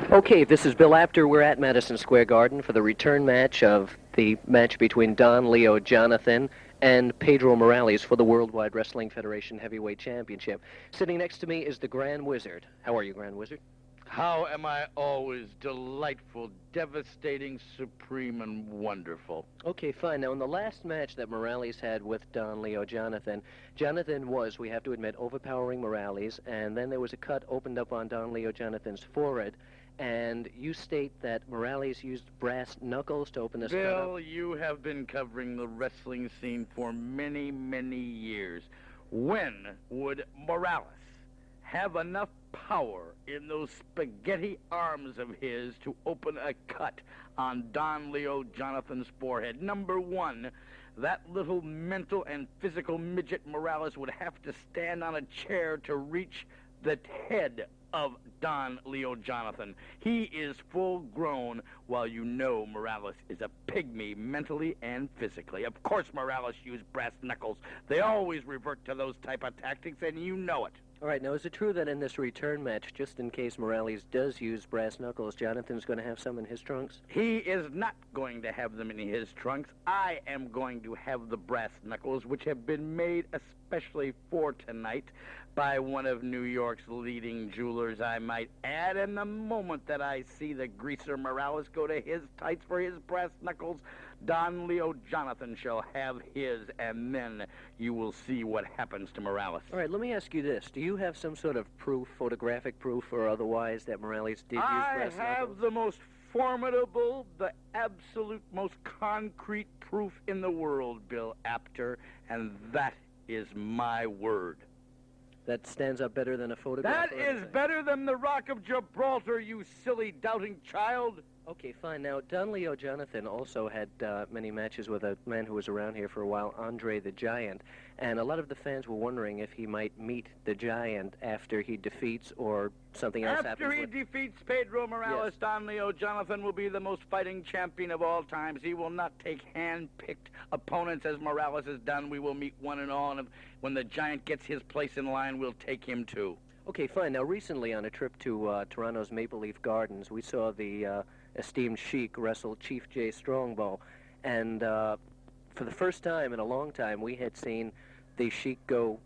Okay, this is Bill Apter. We're at Madison Square Garden for the return match of the match between Don Leo Jonathan and Pedro Morales for the Worldwide Wrestling Federation Heavyweight Championship. Sitting next to me is the Grand Wizard. How are you, Grand Wizard? How am I always delightful, devastating, supreme, and wonderful? Okay, fine. Now, in the last match that Morales had with Don Leo Jonathan, Jonathan was, we have to admit, overpowering Morales, and then there was a cut opened up on Don Leo Jonathan's forehead, and you state that Morales used brass knuckles to open this cut up. Bill, you have been covering the wrestling scene for many, many years. When would Morales have enough power in those spaghetti arms of his to open a cut on Don Leo Jonathan's forehead? Number one, that little mental and physical midget Morales would have to stand on a chair to reach the head of Don Leo Jonathan. He is full grown, while you know Morales is a pygmy mentally and physically. Of course Morales used brass knuckles. They always revert to those type of tactics, and you know it. All right, now is it true that in this return match, just in case Morales does use brass knuckles, Jonathan's going to have some in his trunks? He is not going to have them in his trunks. I am going to have the brass knuckles, which have been made especially for tonight by one of New York's leading jewelers, I might add. And the moment that I see the greaser Morales go to his tights for his brass knuckles, Don Leo Jonathan shall have his, and then you will see what happens to Morales. All right, let me ask you this. Do you have some sort of proof, photographic proof or otherwise, that Morales did use brass knuckles? I have the most formidable, the absolute most concrete proof in the world, Bill Apter, and that is my word. That stands up better than a photograph? That is better than the Rock of Gibraltar, you silly, doubting child. Okay, fine. Now, Don Leo Jonathan also had many matches with a man who was around here for a while, Andre the Giant, and a lot of the fans were wondering if he might meet the Giant after he defeats or something else happens. After he defeats Pedro Morales, Yes. Don Leo Jonathan will be the most fighting champion of all times. He will not take hand-picked opponents as Morales has done. We will meet one and all, and when the Giant gets his place in line, we'll take him too. Okay, fine. Now, recently on a trip to Toronto's Maple Leaf Gardens, we saw the esteemed Sheik wrestle Chief Jay Strongbow, and for the first time in a long time, we had seen the Sheik go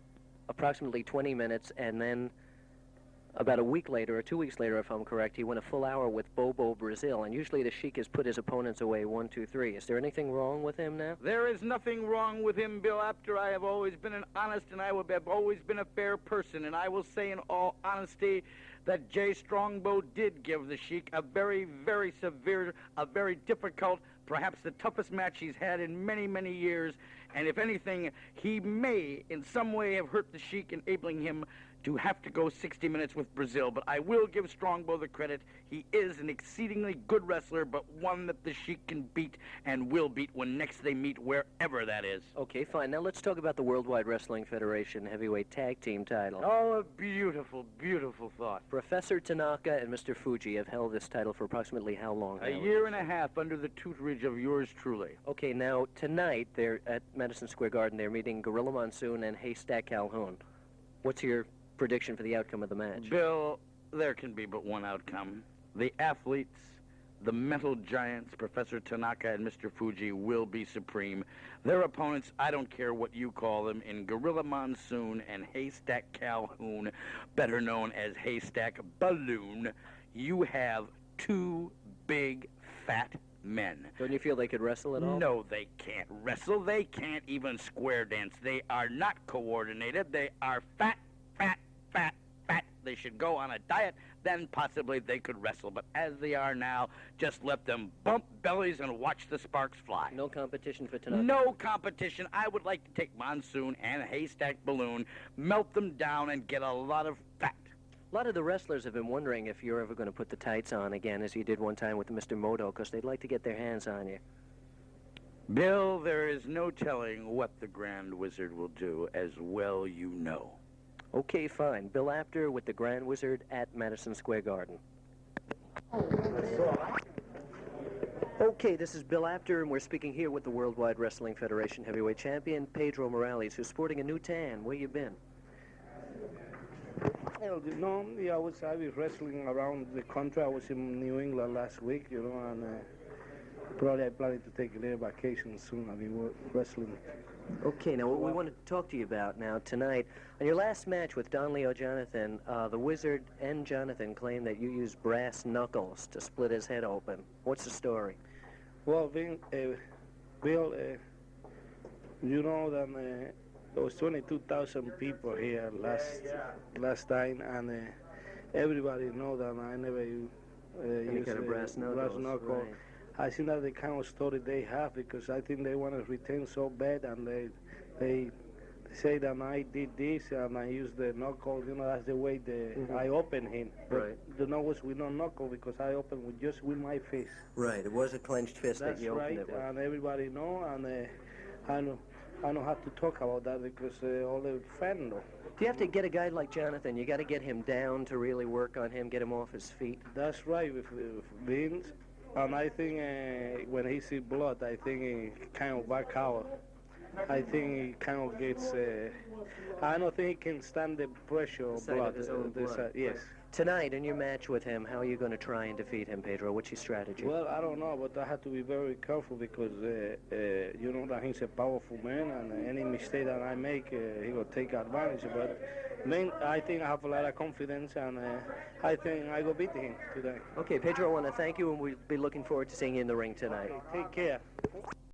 approximately 20 minutes, and then about a week later, or 2 weeks later, if I'm correct, he went a full hour with Bobo Brazil, and usually the Sheik has put his opponents away 1, 2, 3. Is there anything wrong with him now? There is nothing wrong with him, Bill Apter. I have always been an honest, and I have always been a fair person, and I will say in all honesty that Jay Strongbow did give the Sheik a very, very severe, a very difficult, perhaps the toughest match he's had in many, many years. And if anything, he may in some way have hurt the Sheik, enabling him to have to go 60 minutes with Brazil. But I will give Strongbow the credit. He is an exceedingly good wrestler, but one that the Sheik can beat and will beat when next they meet, wherever that is. Okay, fine. Now let's talk about the Worldwide Wrestling Federation Heavyweight Tag Team title. Oh, a beautiful, beautiful thought. Professor Tanaka and Mr. Fuji have held this title for approximately how long? A year and a half under the tutorage of yours truly. Okay, now tonight they're at Madison Square Garden. They're meeting Gorilla Monsoon and Haystack Calhoun. What's your prediction for the outcome of the match? Bill, there can be but one outcome. The athletes, the mental giants, Professor Tanaka and Mr. Fuji, will be supreme. Their opponents, I don't care what you call them, in Gorilla Monsoon and Haystack Calhoun, better known as Haystack Balloon, you have two big, fat men. Don't you feel they could wrestle at all? No, they can't wrestle. They can't even square dance. They are not coordinated. They are fat, fat, fat, fat. They should go on a diet, then possibly they could wrestle. But as they are now, just let them bump bellies and watch the sparks fly. No competition for tonight? No competition. I would like to take Monsoon and Haystack Balloon, melt them down, and get a lot of fat. A lot of the wrestlers have been wondering if you're ever going to put the tights on again, as you did one time with Mr. Moto, because they'd like to get their hands on you. Bill, there is no telling what the Grand Wizard will do, as well you know. Okay, fine. Bill Apter with the Grand Wizard at Madison Square Garden. Okay, this is Bill Apter, and we're speaking here with the Worldwide Wrestling Federation Heavyweight Champion, Pedro Morales, who's sporting a new tan. Where you been? Well, you know, yeah, I was wrestling around the country. I was in New England last week, you know, and probably I'm planning to take a little vacation soon. I'll be wrestling. Okay, now what we want to talk to you about now tonight, on your last match with Don Leo Jonathan, the Wizard and Jonathan claimed that you used brass knuckles to split his head open. What's the story? Well, Bill, you know that there was 22,000 people here last time, and everybody know that I never use kind of brass knuckle. Right. I think that the kind of story they have, because I think they want to retain so bad, and they say that I did this and I used the knuckle. You know, that's the way I open him. But right. the knuckles with no knuckle, because I open with my fist. Right. It was a clenched fist That's that you opened it with. And everybody know, and I don't have to talk about that because all the fans know. Do you have to get a guy like Jonathan? You got to get him down to really work on him, get him off his feet. That's right with Vince. And I think when he see blood, I think he kind of back out. I think he kind of gets. I don't think he can stand the pressure of blood. Of his own blood. Yes. Tonight, in your match with him, how are you going to try and defeat him, Pedro? What's your strategy? Well, I don't know, but I have to be very careful because you know that he's a powerful man, and any mistake that I make, he will take advantage. But I think I have a lot of confidence, and I think I will beat him today. Okay, Pedro, I want to thank you, and we'll be looking forward to seeing you in the ring tonight. Okay, take care.